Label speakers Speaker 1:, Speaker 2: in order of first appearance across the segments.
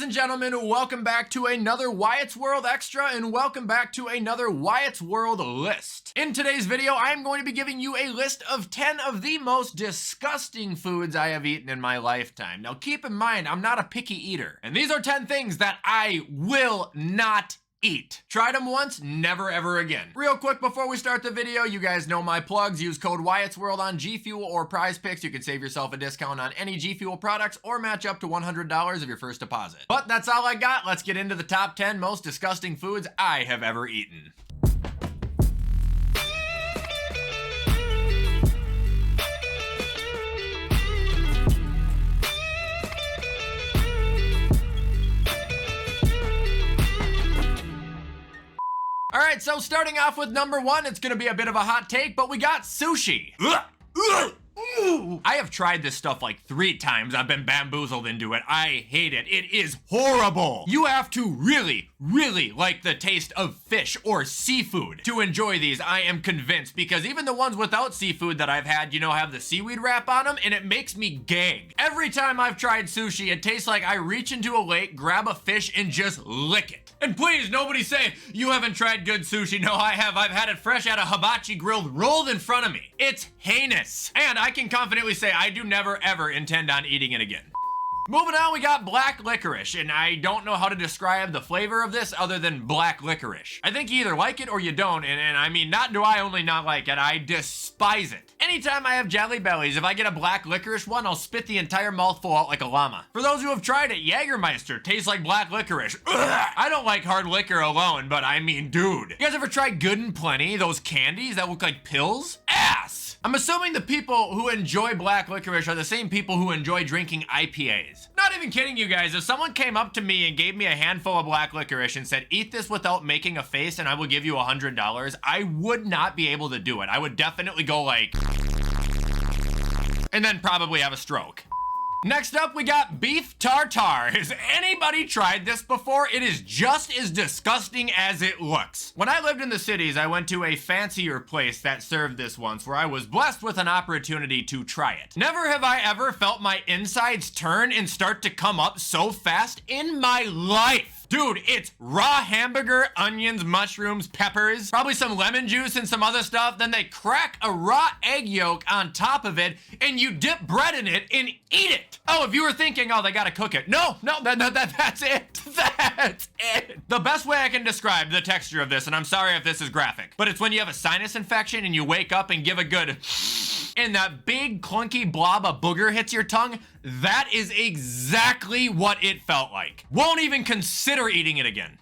Speaker 1: and gentlemen, welcome back to another WyattzWorld Extra, and welcome back to another WyattzWorld list. In today's video, I am going to be giving you a list of 10 of the most disgusting foods I have eaten in my lifetime. Now keep in mind, I'm not a picky eater, and these are 10 things that I will not eat. Tried them once, never ever again. Real quick before we start the video, you guys know my plugs. Use code WyattzWorld on G Fuel or Prize Picks. You can save yourself a discount on any G Fuel products or match up to $100 of your first deposit. But that's all I got. Let's get into the top 10 most disgusting foods I have ever eaten. All right, so starting off with number 1, it's gonna be a bit of a hot take, but we got sushi. I have tried this stuff like 3 times. I've been bamboozled into it. I hate it. It is horrible. You have to really like the taste of fish or seafood to enjoy these, I am convinced, because even the ones without seafood that I've had, you know, have the seaweed wrap on them, and it makes me gag. Every time I've tried sushi, it tastes like I reach into a lake, grab a fish, and just lick it. And please, nobody say, you haven't tried good sushi. No, I have. I've had it fresh out of hibachi grilled, rolled in front of me. It's heinous. And I can confidently say I do never ever intend on eating it again. Moving on, we got black licorice, and I don't know how to describe the flavor of this other than black licorice. I think you either like it or you don't, and I mean, not do I only not like it, I despise it. Anytime I have jelly bellies, if I get a black licorice one, I'll spit the entire mouthful out like a llama. For those who have tried it, Jägermeister tastes like black licorice. Ugh. I don't like hard liquor alone, but I mean, dude. You guys ever tried Good and Plenty, those candies that look like pills? Ass! I'm assuming the people who enjoy black licorice are the same people who enjoy drinking IPAs. Not even kidding you guys, if someone came up to me and gave me a handful of black licorice and said, eat this without making a face and I will give you $100, I would not be able to do it. I would definitely go like, and then probably have a stroke. Next up, we got beef tartar. Has anybody tried this before? It is just as disgusting as it looks. When I lived in the cities, I went to a fancier place that served this once, where I was blessed with an opportunity to try it. Never have I ever felt my insides turn and start to come up so fast in my life. Dude, it's raw hamburger, onions, mushrooms, peppers, probably some lemon juice and some other stuff. Then they crack a raw egg yolk on top of it and you dip bread in it and eat it. Oh, if you were thinking, oh, they gotta cook it. No, that's it. That's it. The best way I can describe the texture of this, and I'm sorry if this is graphic, but it's when you have a sinus infection and you wake up and give a good and that big clunky blob of booger hits your tongue. That is exactly what it felt like. Won't even consider eating it again.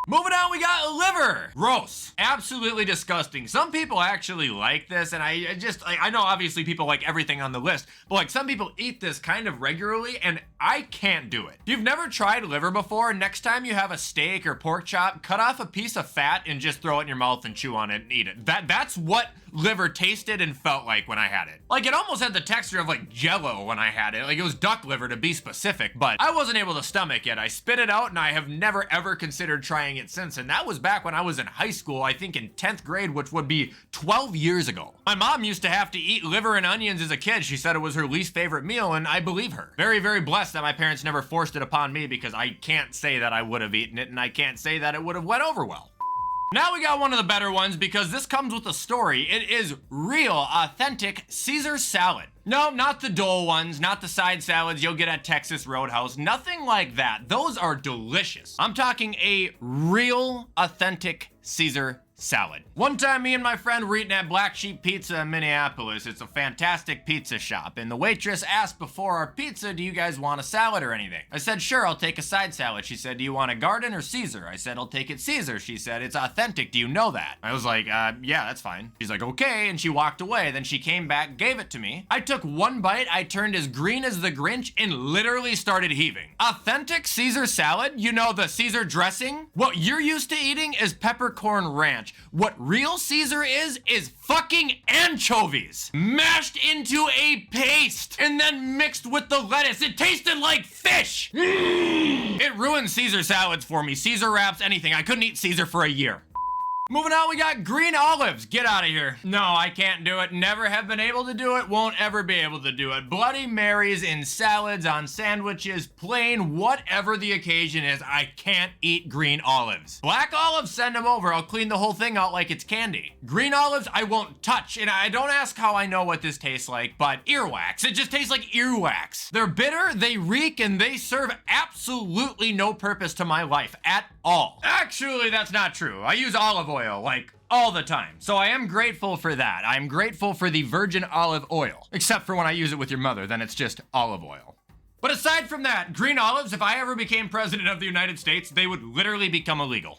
Speaker 1: Moving on, we got liver. Gross. Absolutely disgusting. Some people actually like this, and I know obviously people like everything on the list, but like some people eat this kind of regularly, and I can't do it. If you've never tried liver before, next time you have a steak or pork chop, cut off a piece of fat and just throw it in your mouth and chew on it and eat it. That's what liver tasted and felt like when I had it. Like, it almost had the texture of like Jell-O when I had it. Like, it was duck liver to be specific, but I wasn't able to stomach it. I spit it out and I have never ever considered trying it since, and that was back when I was in high school, I think in 10th grade, which would be 12 years ago. My mom used to have to eat liver and onions as a kid. She said it was her least favorite meal, and I believe her. Very, very blessed that my parents never forced it upon me, because I can't say that I would have eaten it, and I can't say that it would have went over well. Now we got one of the better ones, because this comes with a story. It is real, authentic Caesar salad. No, not the Dole ones, not the side salads you'll get at Texas Roadhouse. Nothing like that. Those are delicious. I'm talking a real, authentic Caesar salad. One time, me and my friend were eating at Black Sheep Pizza in Minneapolis. It's a fantastic pizza shop, and the waitress asked before our pizza, do you guys want a salad or anything? I said, sure, I'll take a side salad. She said, do you want a garden or Caesar? I said, I'll take it Caesar. She said, it's authentic, do you know that? I was like, yeah, that's fine. She's like, okay, and she walked away. Then she came back, gave it to me. I took one bite, I turned as green as the Grinch and literally started heaving. Authentic Caesar salad? You know, the Caesar dressing? What you're used to eating is peppercorn ranch. What real Caesar is fucking anchovies mashed into a paste and then mixed with the lettuce. It tasted like fish. It ruined Caesar salads for me. Caesar wraps, anything. I couldn't eat Caesar for a year. Moving on, we got green olives. Get out of here. No, I can't do it. Never have been able to do it. Won't ever be able to do it. Bloody Marys in salads, on sandwiches, plain, whatever the occasion is, I can't eat green olives. Black olives, send them over. I'll clean the whole thing out like it's candy. Green olives, I won't touch. And I don't ask how I know what this tastes like, but earwax. It just tastes like earwax. They're bitter, they reek, and they serve absolutely no purpose to my life at all. Actually, that's not true. I use olive oil, like, all the time. So I am grateful for that. I'm grateful for the virgin olive oil. Except for when I use it with your mother, then it's just olive oil. But aside from that, green olives, if I ever became president of the United States, they would literally become illegal.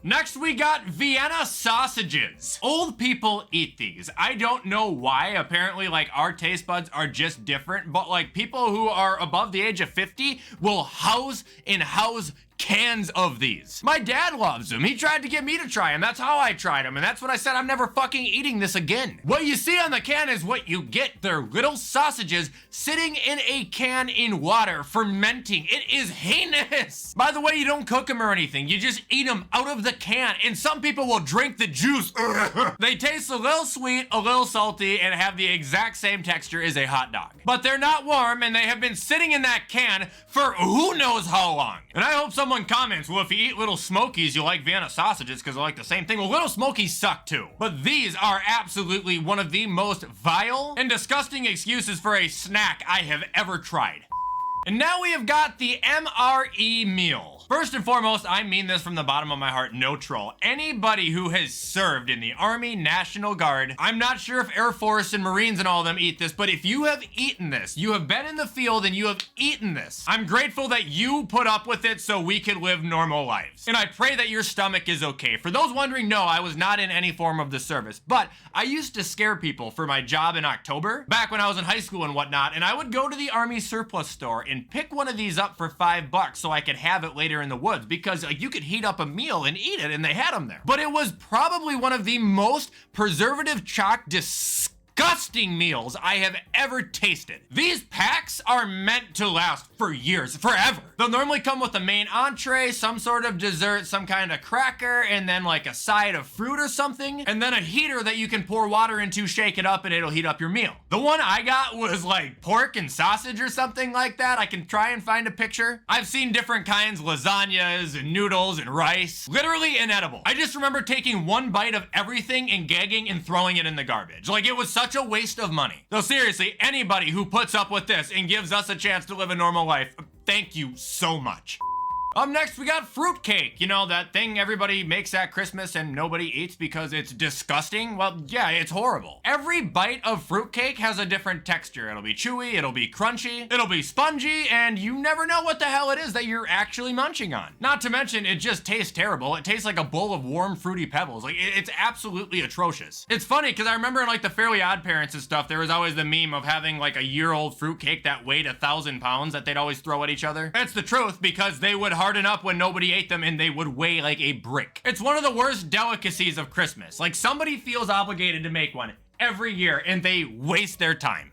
Speaker 1: Next, we got Vienna sausages. Old people eat these. I don't know why. Apparently, like, our taste buds are just different, but like people who are above the age of 50 will house cans of these. My dad loves them. He tried to get me to try them. That's how I tried them. And that's when I said I'm never fucking eating this again. What you see on the can is what you get. They're little sausages sitting in a can in water, fermenting. It is heinous. By the way, you don't cook them or anything. You just eat them out of the can. And some people will drink the juice. They taste a little sweet, a little salty, and have the exact same texture as a hot dog. But they're not warm, and they have been sitting in that can for who knows how long. And I hope someone comments, well, if you eat Little Smokies, you like Vienna sausages because they're like the same thing. Well, Little Smokies suck too. But these are absolutely one of the most vile and disgusting excuses for a snack I have ever tried. And now we have got the MRE Meal. First and foremost, I mean this from the bottom of my heart, no troll. Anybody who has served in the Army, National Guard, I'm not sure if Air Force and Marines and all of them eat this, but if you have eaten this, you have been in the field and you have eaten this, I'm grateful that you put up with it so we could live normal lives. And I pray that your stomach is okay. For those wondering, no, I was not in any form of the service, but I used to scare people for my job in October, back when I was in high school and whatnot, and I would go to the Army surplus store and pick one of these up for $5 so I could have it later in the woods, because like, you could heat up a meal and eat it, and they had them there. But it was probably one of the most preservative chock disgusting meals I have ever tasted. These packs are meant to last for years, forever. They'll normally come with a main entree, some sort of dessert, some kind of cracker, and then like a side of fruit or something, and then a heater that you can pour water into, shake it up, and it'll heat up your meal. The one I got was like pork and sausage or something like that. I can try and find a picture. I've seen different kinds, lasagnas and noodles and rice. Literally inedible. I just remember taking one bite of everything and gagging and throwing it in the garbage. Like, it was such a waste of money. Though seriously, anybody who puts up with this and gives us a chance to live a normal life, thank you so much. Up next, we got fruitcake. You know, that thing everybody makes at Christmas and nobody eats because it's disgusting? Well, yeah, it's horrible. Every bite of fruitcake has a different texture. It'll be chewy, it'll be crunchy, it'll be spongy, and you never know what the hell it is that you're actually munching on. Not to mention, it just tastes terrible. It tastes like a bowl of warm, fruity pebbles. Like, it's absolutely atrocious. It's funny, because I remember in like the Fairly Odd Parents and stuff, there was always the meme of having like a year-old fruitcake that weighed 1,000 pounds that they'd always throw at each other. That's the truth, because they would harden up when nobody ate them and they would weigh like a brick. It's one of the worst delicacies of Christmas. Like, somebody feels obligated to make one every year and they waste their time.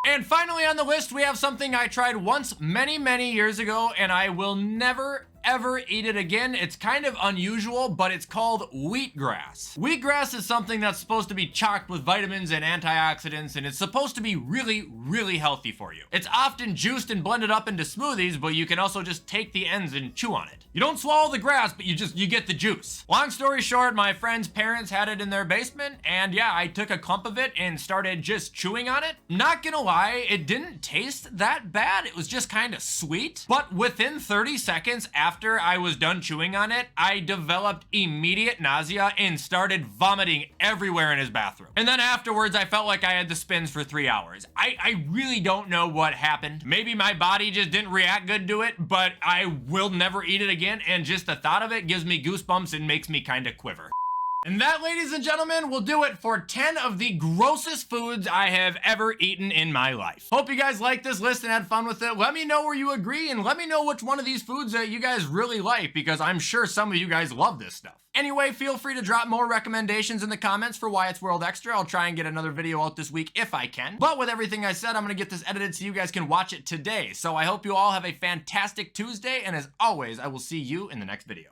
Speaker 1: And finally on the list, we have something I tried once many, many years ago, and I will never ever eat it again. It's kind of unusual, but it's called wheatgrass. Wheatgrass is something that's supposed to be chocked with vitamins and antioxidants, and it's supposed to be really, really healthy for you. It's often juiced and blended up into smoothies, but you can also just take the ends and chew on it. You don't swallow the grass, but you get the juice. Long story short, my friend's parents had it in their basement, and yeah, I took a clump of it and started just chewing on it. Not gonna lie, it didn't taste that bad. It was just kind of sweet, but within 30 seconds after I was done chewing on it, I developed immediate nausea and started vomiting everywhere in his bathroom. And then afterwards, I felt like I had the spins for 3 hours. I really don't know what happened. Maybe my body just didn't react good to it, but I will never eat it again, and just the thought of it gives me goosebumps and makes me kind of quiver. And that, ladies and gentlemen, will do it for 10 of the grossest foods I have ever eaten in my life. Hope you guys liked this list and had fun with it. Let me know where you agree, and let me know which one of these foods that you guys really like, because I'm sure some of you guys love this stuff. Anyway, feel free to drop more recommendations in the comments for WyattzWorld Extra. I'll try and get another video out this week if I can. But with everything I said, I'm gonna get this edited so you guys can watch it today. So I hope you all have a fantastic Tuesday, and as always, I will see you in the next video.